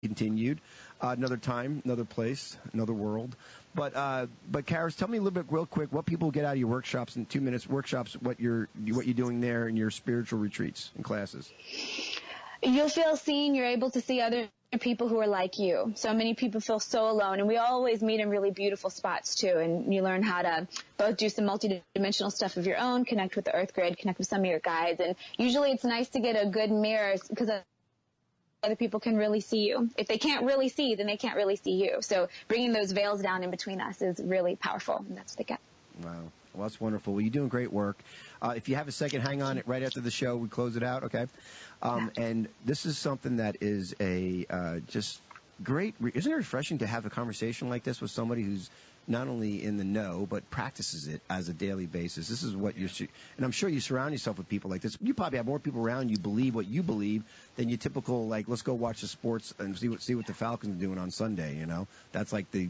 continued. Another time, another place, another world. But Karis, tell me a little bit real quick what people get out of your workshops in 2 minutes. Workshops, what you're doing there in your spiritual retreats and classes. You'll feel seen. You're able to see other people who are like you. So many people feel so alone, and we always meet in really beautiful spots too. And you learn how to both do some multidimensional stuff of your own, connect with the Earth Grid, connect with some of your guides. And usually it's nice to get a good mirror because other people can really see you. If they can't really see, then they can't really see you. So bringing those veils down in between us is really powerful, and that's what they get. Wow. Well, that's wonderful. Well, you're doing great work. If you have a second, hang on right after the show. We close it out, okay? And this is something that is just great. Isn't it refreshing to have a conversation like this with somebody who's not only in the know, but practices it as a daily basis? This is what and I'm sure you surround yourself with people like this. You probably have more people around you believe what you believe than your typical, like, let's go watch the sports and see what the Falcons are doing on Sunday, you know? That's like the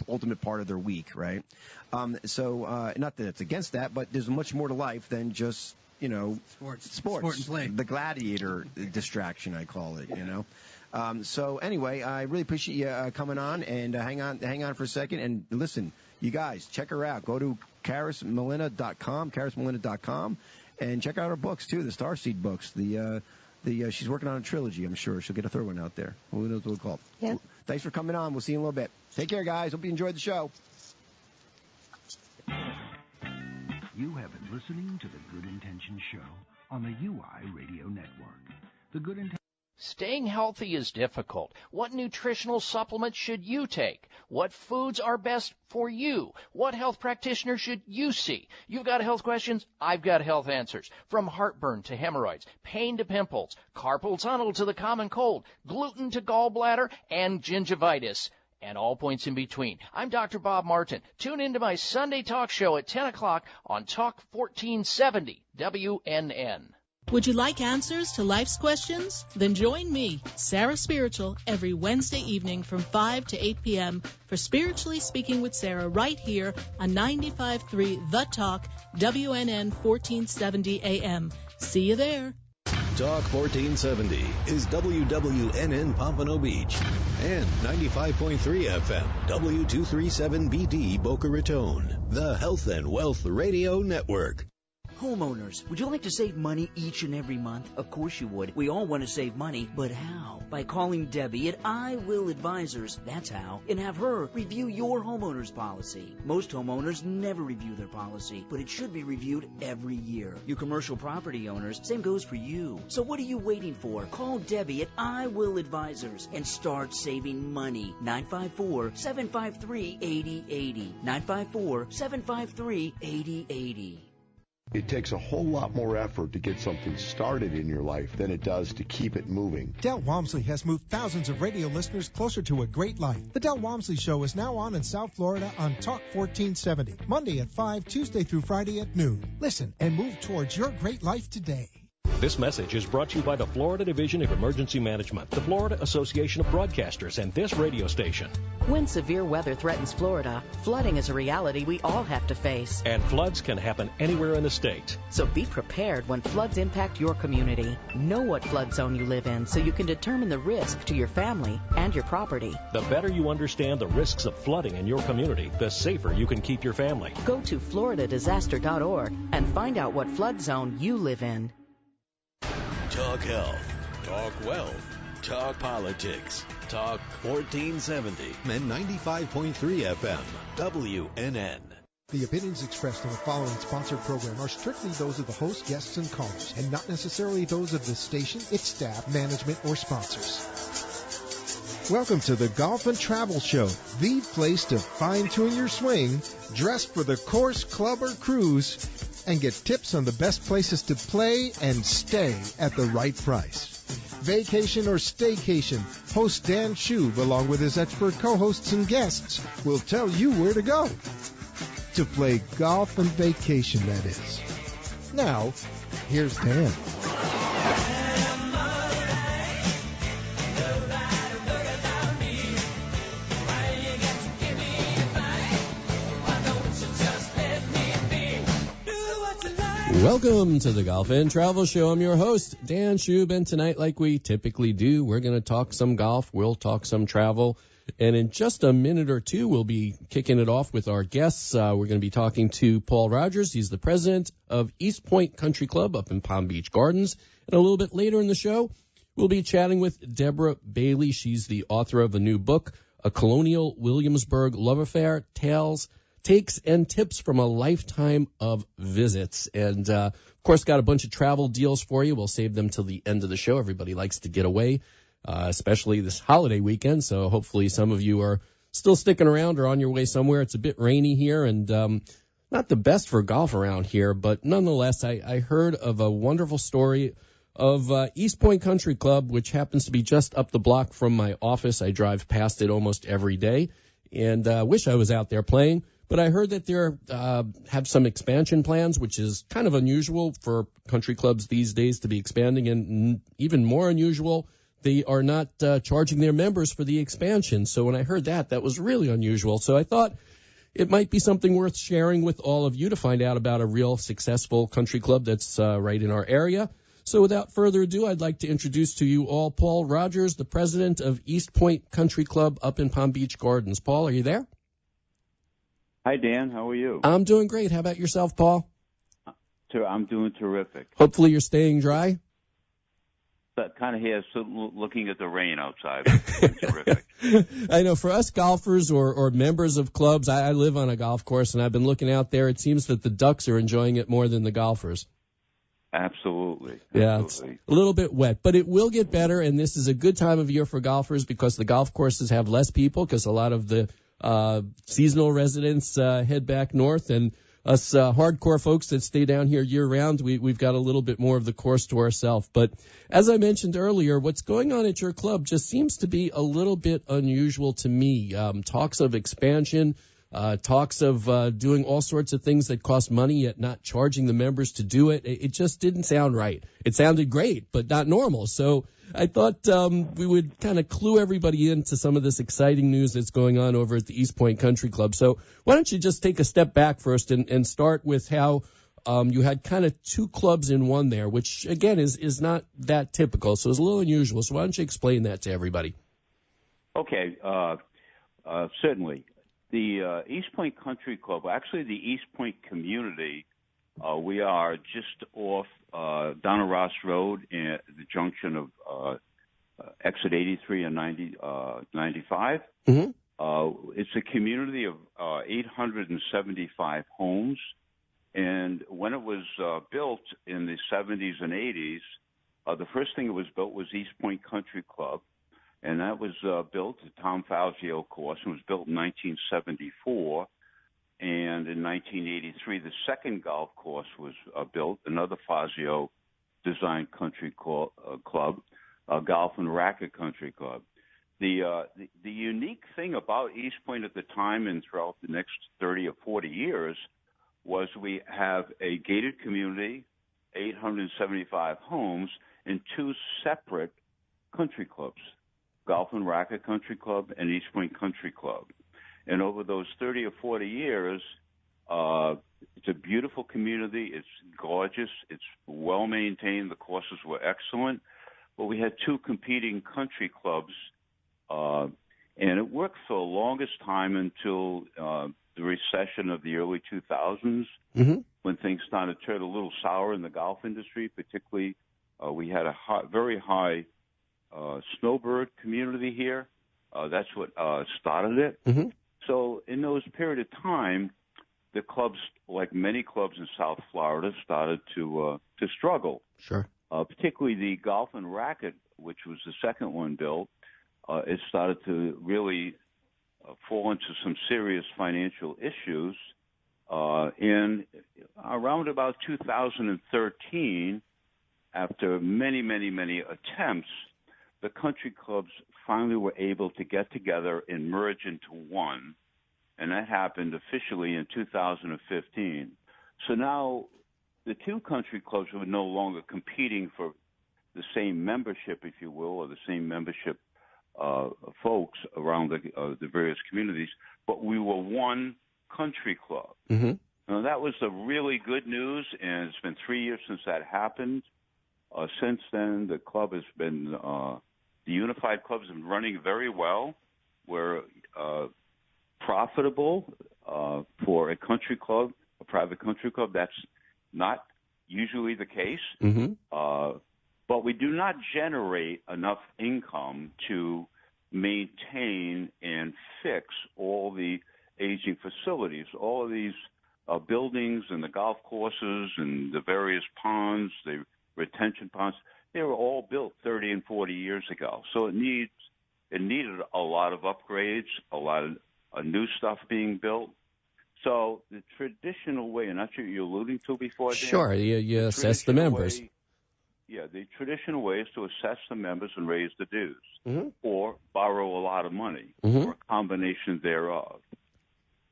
ultimate part of their week, right? So not that it's against that, but there's much more to life than just, you know, sports. Sport and play. The gladiator distraction, I call it, you know? So anyway, I really appreciate you coming on, and hang on for a second. And listen, you guys, check her out. Go to KarisMolina.com, and check out her books too, the Starseed books. She's working on a trilogy. I'm sure she'll get a third one out there. Who knows what it's called? Yeah. Thanks for coming on. We'll see you in a little bit. Take care, guys. Hope you enjoyed the show. You have been listening to the Good Intentions Show on the UI Radio Network. The Good Intentions. Staying healthy is difficult. What nutritional supplements should you take? What foods are best for you? What health practitioner should you see? You've got health questions, I've got health answers. From heartburn to hemorrhoids, pain to pimples, carpal tunnel to the common cold, gluten to gallbladder, and gingivitis, and all points in between. I'm Dr. Bob Martin. Tune into my Sunday talk show at 10 o'clock on Talk 1470 WNN. Would you like answers to life's questions? Then join me, Sarah Spiritual, every Wednesday evening from 5 to 8 p.m. for Spiritually Speaking with Sarah right here on 95.3 The Talk, WNN 1470 AM. See you there. Talk 1470 is WWNN Pompano Beach and 95.3 FM W237BD Boca Raton, the Health and Wealth Radio Network. Homeowners, would you like to save money each and every month? Of course you would. We all want to save money, but how? By calling Debbie at I Will Advisors, that's how, and have her review your homeowner's policy. Most homeowners never review their policy, but it should be reviewed every year. You commercial property owners, same goes for you. So what are you waiting for? Call Debbie at I Will Advisors and start saving money. 954-753-8080. 954-753-8080. It takes a whole lot more effort to get something started in your life than it does to keep it moving. Del Walmsley has moved thousands of radio listeners closer to a great life. The Del Walmsley Show is now on in South Florida on Talk 1470, Monday at 5, Tuesday through Friday at noon. Listen and move towards your great life today. This message is brought to you by the Florida Division of Emergency Management, the Florida Association of Broadcasters, and this radio station. When severe weather threatens Florida, flooding is a reality we all have to face. And floods can happen anywhere in the state. So be prepared when floods impact your community. Know what flood zone you live in so you can determine the risk to your family and your property. The better you understand the risks of flooding in your community, the safer you can keep your family. Go to floridadisaster.org and find out what flood zone you live in. Talk health, talk wealth, talk politics, talk 1470 and 95.3 FM, WNN. The opinions expressed in the following sponsored program are strictly those of the host, guests, and callers, and not necessarily those of the station, its staff, management, or sponsors. Welcome to the Golf and Travel Show, the place to fine-tune your swing, dress for the course, club, or cruise, and get tips on the best places to play and stay at the right price. Vacation or staycation, host Dan Shub, along with his expert co-hosts and guests, will tell you where to go. To play golf and vacation, that is. Now, here's Dan. Welcome to the Golf and Travel Show. I'm your host, Dan Schub, and tonight, like we typically do, we're going to talk some golf, we'll talk some travel, and in just a minute or two, we'll be kicking it off with our guests. We're going to be talking to Paul Rogers. He's the president of East Point Country Club up in Palm Beach Gardens. And a little bit later in the show, we'll be chatting with Deborah Bailey. She's the author of a new book, A Colonial Williamsburg Love Affair, Takes and Tips from a Lifetime of Visits. And, of course, got a bunch of travel deals for you. We'll save them till the end of the show. Everybody likes to get away, especially this holiday weekend. So hopefully some of you are still sticking around or on your way somewhere. It's a bit rainy here and not the best for golf around here. But nonetheless, I heard of a wonderful story of East Point Country Club, which happens to be just up the block from my office. I drive past it almost every day and wish I was out there playing. But I heard that they have some expansion plans, which is kind of unusual for country clubs these days to be expanding. And even more unusual, they are not charging their members for the expansion. So when I heard that, that was really unusual. So I thought it might be something worth sharing with all of you to find out about a real successful country club that's right in our area. So without further ado, I'd like to introduce to you all Paul Rogers, the president of East Point Country Club up in Palm Beach Gardens. Paul, are you there? Hi, Dan. How are you? I'm doing great. How about yourself, Paul? I'm doing terrific. Hopefully you're staying dry? But kind of here, so looking at the rain outside. It's terrific. I know for us golfers or members of clubs, I live on a golf course, and I've been looking out there. It seems that the ducks are enjoying it more than the golfers. Absolutely. Yeah, it's a little bit wet, but it will get better, and this is a good time of year for golfers because the golf courses have less people because a lot of the seasonal residents head back north, and us hardcore folks that stay down here year-round, we've got a little bit more of the course to ourselves. But as I mentioned earlier, what's going on at your club just seems to be a little bit unusual to me. Talks of expansion, talks of doing all sorts of things that cost money yet not charging the members to do it. It just didn't sound right. It sounded great, but not normal. So I thought we would kind of clue everybody into some of this exciting news that's going on over at the East Point Country Club. So why don't you just take a step back first and start with how you had kind of two clubs in one there, which, again, is not that typical. So it's a little unusual. So why don't you explain that to everybody? Okay, certainly. The East Point Country Club, actually the East Point community, we are just off Donna Ross Road at the junction of exit 83 and 95. Mm-hmm. It's a community of 875 homes. And when it was built in the 70s and 80s, the first thing that was built was East Point Country Club. And that was built at Tom Fazio course. It was built in 1974. And in 1983, the second golf course was built, another Fazio-designed country club, Golf and Racket Country Club. The unique thing about East Point at the time and throughout the next 30 or 40 years was we have a gated community, 875 homes, and two separate country clubs, Golf and Racket Country Club and East Point Country Club. And over those 30 or 40 years, it's a beautiful community. It's gorgeous. It's well maintained. The courses were excellent. But we had two competing country clubs, and it worked for the longest time until the recession of the early 2000s, mm-hmm. when things started to turn a little sour in the golf industry. Particularly, we had a very high snowbird community here. That's what started it. Mm-hmm. So in those period of time, the clubs, like many clubs in South Florida, started to struggle. Sure. Particularly the Golf and Racket, which was the second one built, it started to really fall into some serious financial issues. And around about 2013, after many, many, many attempts, the country clubs finally were able to get together and merge into one, and that happened officially in 2015. So now the two country clubs were no longer competing for the same membership, if you will, or the same membership folks around the various communities, but we were one country club. Mm-hmm. Now, that was the really good news, and it's been 3 years since that happened. Since then, the club has been, the Unified Club has been running very well. We're profitable for a country club, a private country club. That's not usually the case. Mm-hmm. But we do not generate enough income to maintain and fix all the aging facilities, all of these buildings and the golf courses and the various ponds, the retention ponds. They were all built 30 and 40 years ago. So it needed a lot of upgrades, a lot of new stuff being built. So the traditional way, and that's what you're alluding to before, Dan? Sure, you assess the members. The traditional way is to assess the members and raise the dues, mm-hmm. or borrow a lot of money, mm-hmm. or a combination thereof.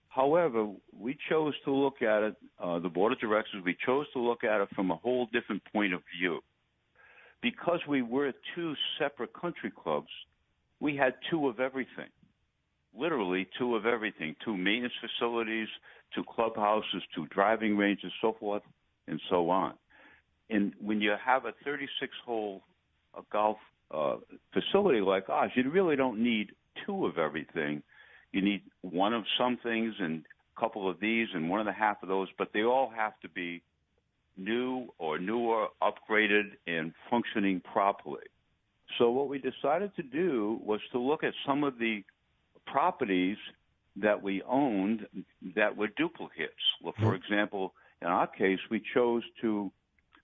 However, we chose to look at it, the board of directors, we chose to look at it from a whole different point of view. Because we were two separate country clubs, we had two of everything. Literally two of everything, two maintenance facilities, two clubhouses, two driving ranges, so forth and so on. And when you have a 36-hole golf facility like ours, you really don't need two of everything. You need one of some things and a couple of these and one and a half of those, but they all have to be new or newer, upgraded, and functioning properly. So what we decided to do was to look at some of the properties that we owned that were duplicates. Well, for example, in our case, we chose to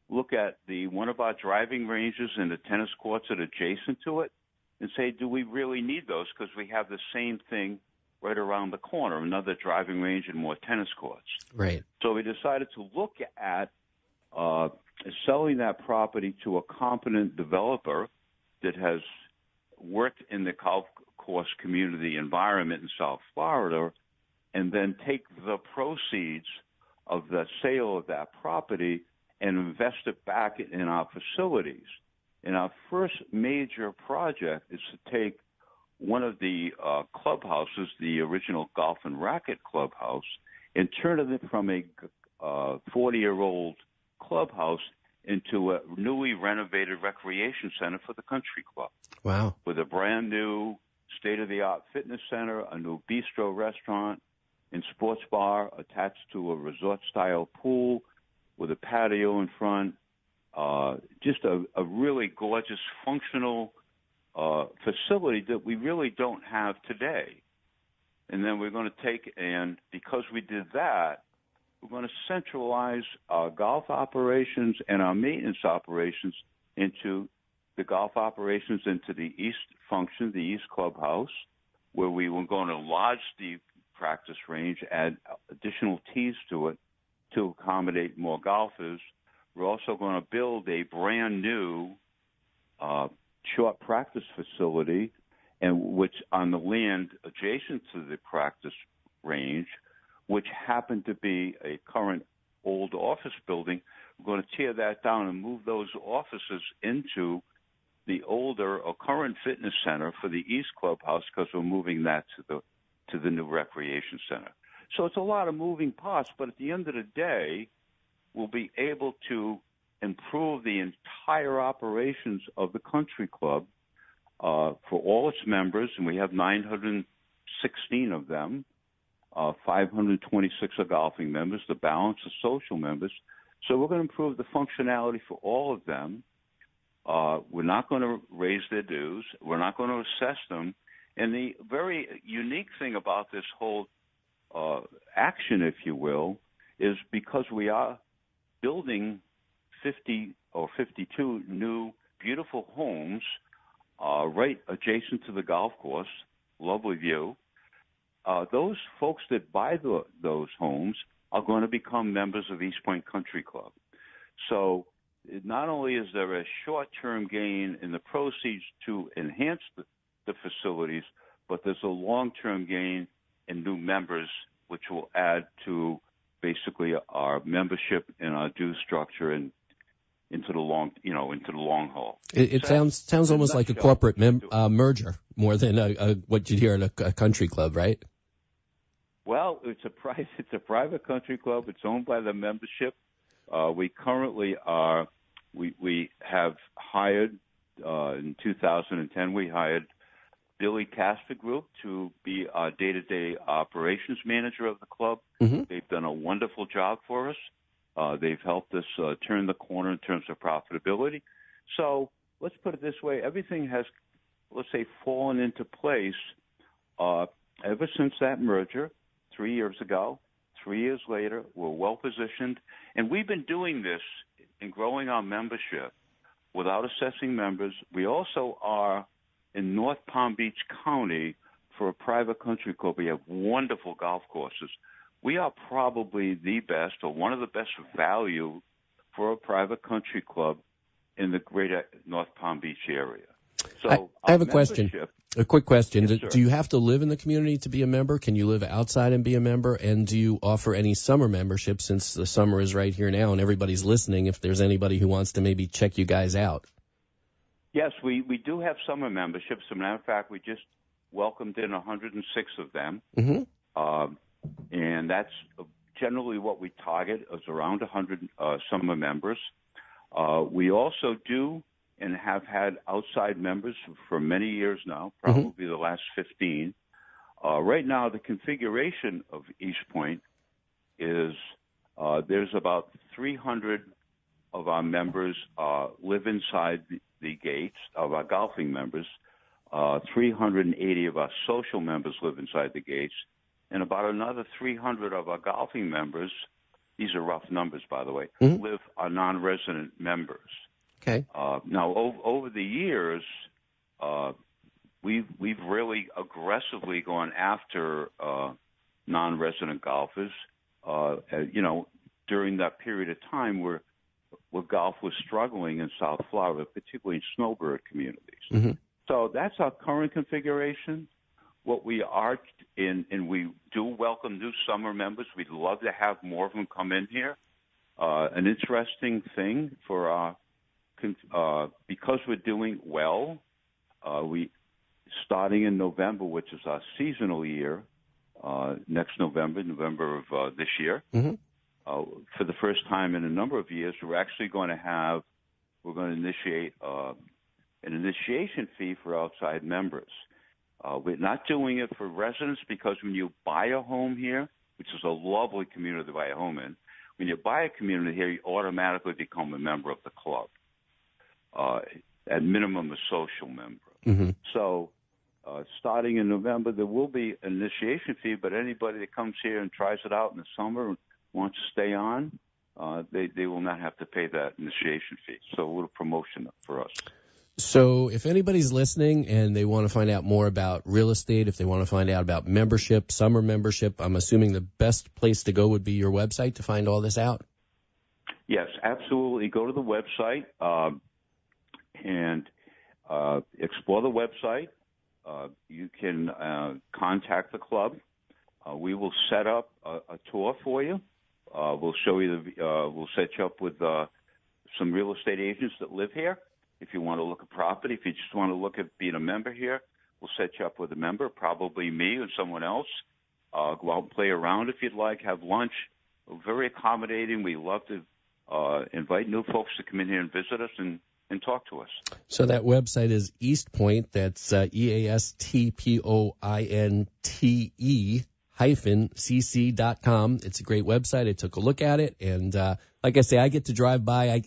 look at one of our driving ranges and the tennis courts that are adjacent to it and say, do we really need those? Because we have the same thing right around the corner, another driving range and more tennis courts. Right. So we decided to look at selling that property to a competent developer that has worked in the golf course community environment in South Florida, and then take the proceeds of the sale of that property and invest it back in our facilities. And our first major project is to take one of the clubhouses, the original Golf and Racket Clubhouse, and turn it from a 40-year-old clubhouse into a newly renovated recreation center for the country club. Wow. With a brand new state-of-the-art fitness center, a new bistro restaurant and sports bar attached to a resort-style pool with a patio in front. Just a really gorgeous, functional facility that we really don't have today. And then we're going to take, and because we did that, we're going to centralize our golf operations and our maintenance operations into the golf operations into the east function, the east clubhouse, where we were going to enlarge the practice range, add additional tees to it to accommodate more golfers. We're also going to build a brand new short practice facility, and which on the land adjacent to the practice range, which happened to be a current old office building. We're going to tear that down and move those offices into the older or current fitness center for the East Clubhouse, because we're moving that to the new recreation center. So it's a lot of moving parts, but at the end of the day, we'll be able to improve the entire operations of the country club for all its members, and we have 916 of them. 526 are golfing members, the balance are social members. So we're going to improve the functionality for all of them. We're not going to raise their dues. We're not going to assess them. And the very unique thing about this whole action, if you will, is because we are building 50 or 52 new beautiful homes right adjacent to the golf course, lovely view. Those folks that buy those homes are going to become members of East Point Country Club. So not only is there a short-term gain in the proceeds to enhance the facilities, but there's a long-term gain in new members, which will add to basically our membership and our due structure and into the long haul. It sounds almost like a corporate merger more than what you'd hear at a country club, right? Well, it's a private country club. It's owned by the membership. We currently are. We have hired in 2010. We hired Billy Casper Group to be our day-to-day operations manager of the club. Mm-hmm. They've done a wonderful job for us. They've helped us turn the corner in terms of profitability. So let's put it this way. Everything has, let's say, fallen into place ever since that merger 3 years ago. 3 years later, we're well-positioned. And we've been doing this in growing our membership without assessing members. We also are in North Palm Beach County for a private country club. We have wonderful golf courses. We are probably the best or one of the best value for a private country club in the greater North Palm Beach area. So I have a question. A quick question. Yes, do you have to live in the community to be a member? Can you live outside and be a member? And do you offer any summer membership, since the summer is right here now and everybody's listening, if there's anybody who wants to maybe check you guys out? Yes, we do have summer memberships. As a matter of fact, we just welcomed in 106 of them. Mm-hmm. And that's generally what we target, is around 100 summer members. We also do and have had outside members for many years now, probably the last 15. Right now, the configuration of East Point is there's about 300 of our members live inside the gates of our golfing members. 380 of our social members live inside the gates, and about another 300 of our golfing members, these are rough numbers, by the way, are non-resident members. Okay. Now, over the years, we've really aggressively gone after non-resident golfers. During that period of time where golf was struggling in South Florida, particularly in snowbird communities. Mm-hmm. So that's our current configuration. What we are in, and we do welcome new summer members. We'd love to have more of them come in here. An interesting thing for our because we're doing well, we starting in November, which is our seasonal year, next November of this year. Mm-hmm. For the first time in a number of years, we're going to initiate an initiation fee for outside members. We're not doing it for residents because when you buy a home here, which is a lovely community to buy a home in, when you buy a community here, you automatically become a member of the club. At minimum, a social member. Mm-hmm. So starting in November, there will be an initiation fee, but anybody that comes here and tries it out in the summer and wants to stay on, they will not have to pay that initiation fee. So a little promotion for us. So if anybody's listening and they want to find out more about real estate, if they want to find out about membership, summer membership, I'm assuming the best place to go would be your website to find all this out? Yes, absolutely. Go to the website and explore the website. You can contact the club. We will set up a tour for you. We'll show you we'll set you up with some real estate agents that live here. If you want to look at property, if you just want to look at being a member here, we'll set you up with a member, probably me or someone else. Go out and play around if you'd like, have lunch. We're very accommodating. We love to invite new folks to come in here and visit us and talk to us. So that website is East Point. That's EastPointe-CC.com. It's a great website. I took a look at it, and like I say, I get to drive by.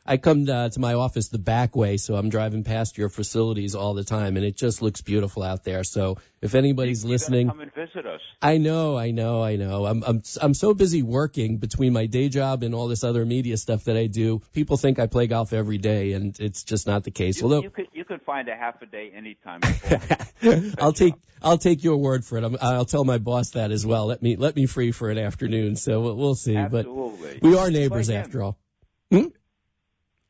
I come to my office the back way, so I'm driving past your facilities all the time, and it just looks beautiful out there. So if anybody's listening, come and visit us. I know. I'm so busy working between my day job and all this other media stuff that I do. People think I play golf every day, and it's just not the case. You could find a half a day anytime. I'll take your word for it. I'll tell my boss that as well. Let me free for an afternoon. So we'll see. Absolutely. But we are neighbors after all.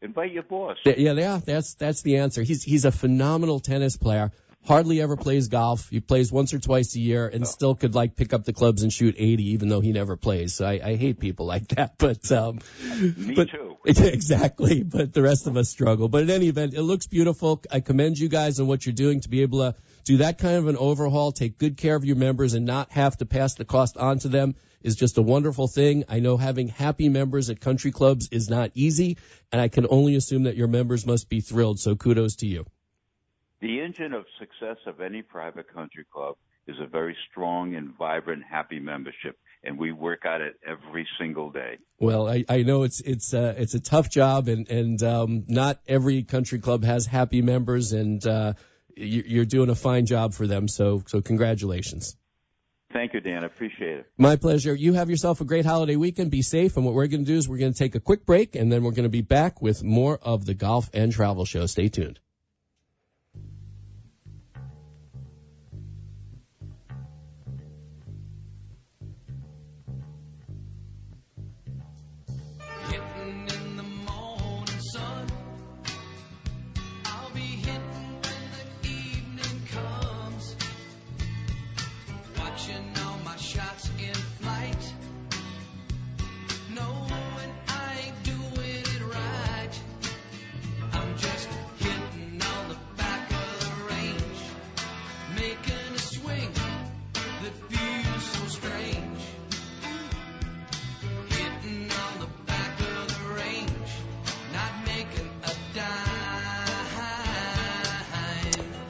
Invite your boss. Yeah, that's the answer. He's a phenomenal tennis player. hardly ever plays golf. He plays once or twice a year and still could like pick up the clubs and shoot 80 even though he never plays. So I hate people like that. But Me too. Exactly. But the rest of us struggle. But in any event, it looks beautiful. I commend you guys on what you're doing to be able to do that kind of an overhaul, take good care of your members and not have to pass the cost on to them is just a wonderful thing. I know having happy members at country clubs is not easy, and I can only assume that your members must be thrilled. So kudos to you. The engine of success of any private country club is a very strong and vibrant, happy membership, and we work at it every single day. Well, I know it's a tough job, and not every country club has happy members, and you're doing a fine job for them. So congratulations. Thank you, Dan. I appreciate it. My pleasure. You have yourself a great holiday weekend. Be safe. And what we're going to do is we're going to take a quick break, and then we're going to be back with more of the Golf and Travel Show. Stay tuned.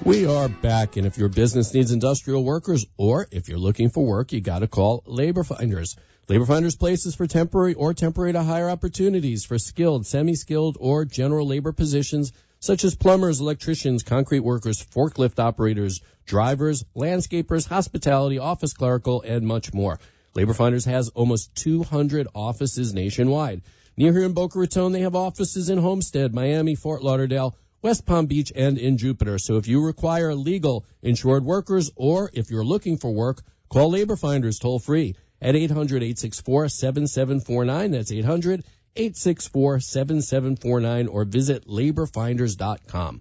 We are back, and if your business needs industrial workers or if you're looking for work, you got to call Labor Finders. Labor Finders places for temporary or temporary to hire opportunities for skilled, semi-skilled, or general labor positions such as plumbers, electricians, concrete workers, forklift operators, drivers, landscapers, hospitality, office clerical, and much more. Labor Finders has almost 200 offices nationwide. Near here in Boca Raton, they have offices in Homestead, Miami, Fort Lauderdale, West Palm Beach, and in Jupiter. So if you require legal insured workers or if you're looking for work, call Labor Finders toll free at 800-864-7749. That's 800-864-7749 or visit laborfinders.com.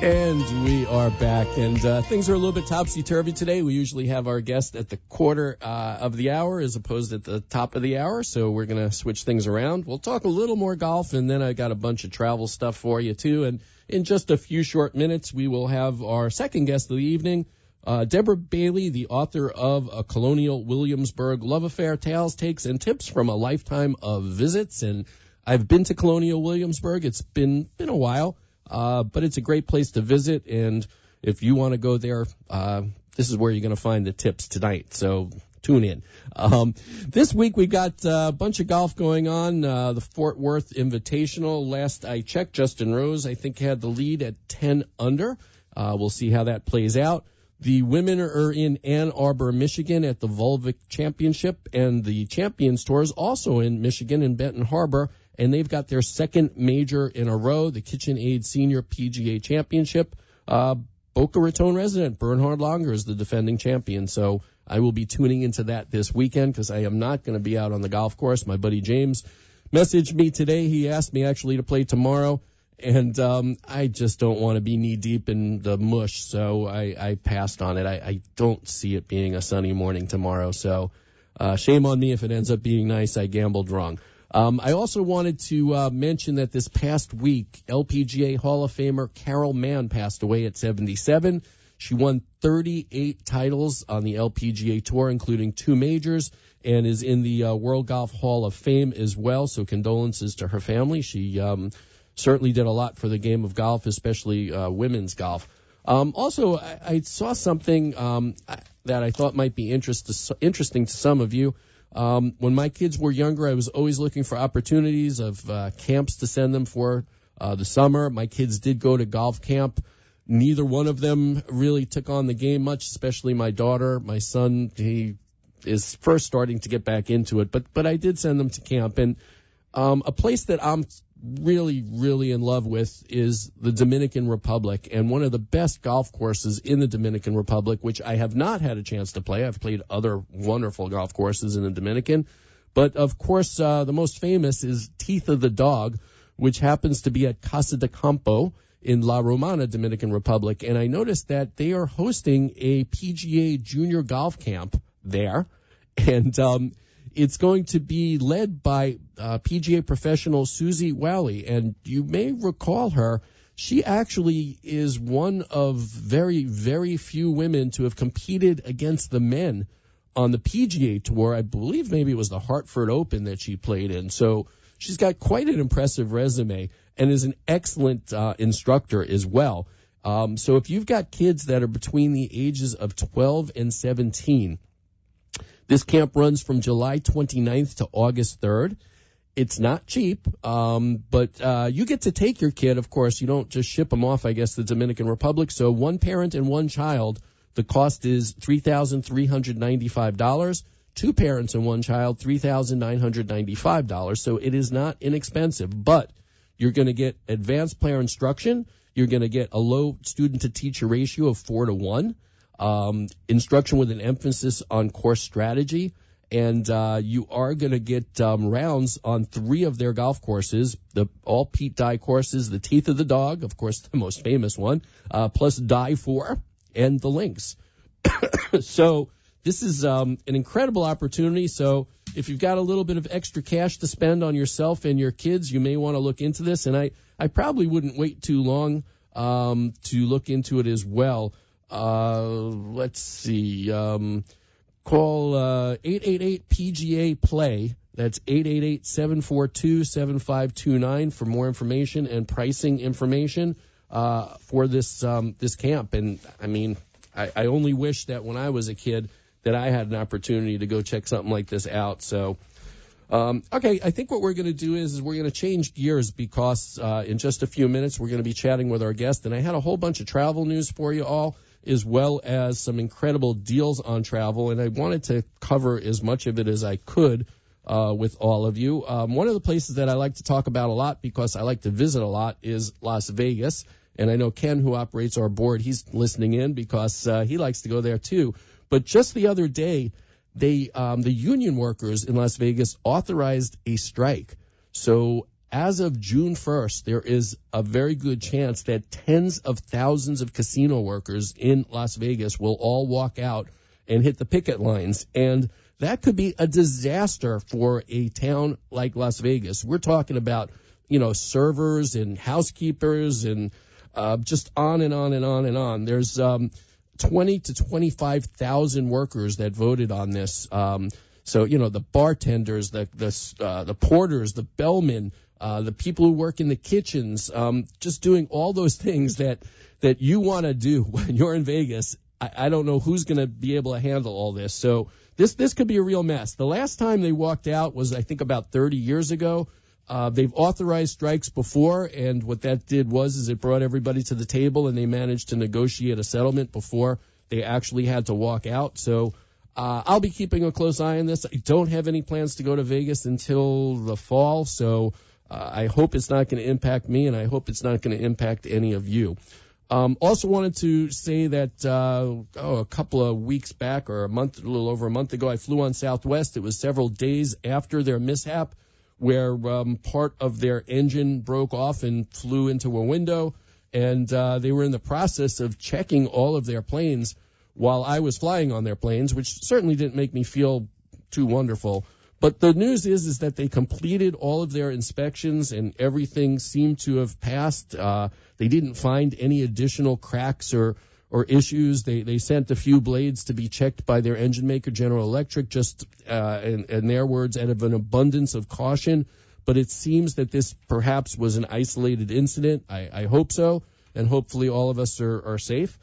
And we are back, and things are a little bit topsy-turvy today. We usually have our guest at the quarter of the hour as opposed to at the top of the hour, so we're going to switch things around. We'll talk a little more golf, and then I got a bunch of travel stuff for you, too. And in just a few short minutes, we will have our second guest of the evening, Deborah Bailey, the author of A Colonial Williamsburg Love Affair, Tales, Takes, and Tips from a Lifetime of Visits. And I've been to Colonial Williamsburg. It's been a while. But it's a great place to visit, and if you want to go there, this is where you're going to find the tips tonight, so tune in. This week we got a bunch of golf going on. The Fort Worth Invitational, last I checked, Justin Rose, I think, had the lead at 10 under. We'll see how that plays out. The women are in Ann Arbor, Michigan at the Volvic Championship, and the Champions Tour is also in Michigan in Benton Harbor, and they've got their second major in a row, the KitchenAid Senior PGA Championship. Boca Raton resident Bernhard Langer is the defending champion, so I will be tuning into that this weekend because I am not going to be out on the golf course. My buddy James messaged me today. He asked me actually to play tomorrow, and I just don't want to be knee-deep in the mush, so I passed on it. I don't see it being a sunny morning tomorrow, so shame on me if it ends up being nice. I gambled wrong. I also wanted to mention that this past week, LPGA Hall of Famer Carol Mann passed away at 77. She won 38 titles on the LPGA Tour, including 2 majors, and is in the World Golf Hall of Fame as well, so condolences to her family. She certainly did a lot for the game of golf, especially women's golf. Also, I saw something that I thought might be interesting to some of you. When my kids were younger, I was always looking for opportunities of camps to send them for the summer. My kids did go to golf camp. Neither one of them really took on the game much, especially my daughter. My son, he is first starting to get back into it. But I did send them to camp, and a place that I'm really, really in love with is the Dominican Republic, and one of the best golf courses in the Dominican Republic, which I have not had a chance to play. I've played other wonderful golf courses in the Dominican, but of course the most famous is Teeth of the Dog, which happens to be at Casa de Campo in La Romana, Dominican Republic, and I noticed that they are hosting a PGA Junior Golf Camp there, and it's going to be led by PGA professional Susie Wally, and you may recall her. She actually is one of very, very few women to have competed against the men on the PGA Tour. I believe maybe it was the Hartford Open that she played in. So she's got quite an impressive resume and is an excellent instructor as well. So if you've got kids that are between the ages of 12 and 17, this camp runs from July 29th to August 3rd. It's not cheap, but you get to take your kid, of course. You don't just ship them off, I guess, to the Dominican Republic. So one parent and one child, the cost is $3,395. Two parents and one child, $3,995. So it is not inexpensive, but you're going to get advanced player instruction. You're going to get a low student-to-teacher ratio of 4-to-1. Instruction with an emphasis on course strategy, and you are going to get rounds on 3 of their golf courses, the all Pete Dye courses, the Teeth of the Dog, of course, the most famous one, plus Dye 4 and the Links. So this is an incredible opportunity. So if you've got a little bit of extra cash to spend on yourself and your kids, you may want to look into this, and I probably wouldn't wait too long to look into it as well. Let's see, call 888-PGA-PLAY. That's 888-742-7529 for more information and pricing information for this camp. And, I mean, I only wish that when I was a kid that I had an opportunity to go check something like this out. So, okay, I think what we're going to do is we're going to change gears because in just a few minutes we're going to be chatting with our guest. And I had a whole bunch of travel news for you all, as well as some incredible deals on travel, and I wanted to cover as much of it as I could with all of you. One of the places that I like to talk about a lot because I like to visit a lot is Las Vegas, and I know Ken, who operates our board, he's listening in because he likes to go there too. But just the other day, the union workers in Las Vegas authorized a strike. So as of June 1st, there is a very good chance that tens of thousands of casino workers in Las Vegas will all walk out and hit the picket lines. And that could be a disaster for a town like Las Vegas. We're talking about, servers and housekeepers and just on and on and on and on. There's 20 to 25,000 workers that voted on this. So, the bartenders, the porters, the bellmen, the people who work in the kitchens, just doing all those things that you want to do when you're in Vegas. I don't know who's going to be able to handle all this. So this could be a real mess. The last time they walked out was, I think, about 30 years ago. They've authorized strikes before, and what that did was it brought everybody to the table, and they managed to negotiate a settlement before they actually had to walk out. So I'll be keeping a close eye on this. I don't have any plans to go to Vegas until the fall, so I hope it's not going to impact me, and I hope it's not going to impact any of you. Also wanted to say that a couple of weeks back, or a little over a month ago, I flew on Southwest. It was several days after their mishap where part of their engine broke off and flew into a window, and they were in the process of checking all of their planes while I was flying on their planes, which certainly didn't make me feel too wonderful. But the news is that they completed all of their inspections and everything seemed to have passed. They didn't find any additional cracks or issues. They sent a few blades to be checked by their engine maker, General Electric, just in their words, out of an abundance of caution. But it seems that this perhaps was an isolated incident. I hope so, and hopefully all of us are safe.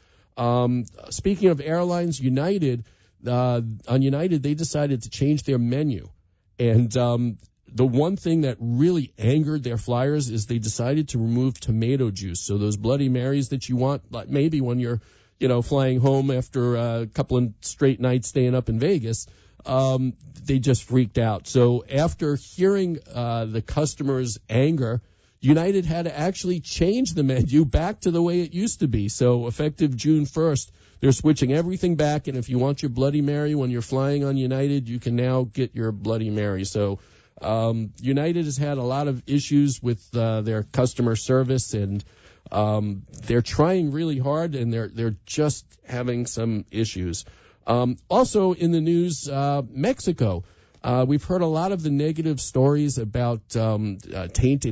Speaking of airlines, United, they decided to change their menu. And the one thing that really angered their flyers is they decided to remove tomato juice. So those Bloody Marys that you want, like maybe when you're, flying home after a couple of straight nights staying up in Vegas, they just freaked out. So after hearing the customers' anger, United had to actually change the menu back to the way it used to be. So effective June 1st, they're switching everything back, and if you want your Bloody Mary when you're flying on United, you can now get your Bloody Mary. So United has had a lot of issues with their customer service, and they're trying really hard, and they're just having some issues. Also in the news, Mexico. We've heard a lot of the negative stories about tainted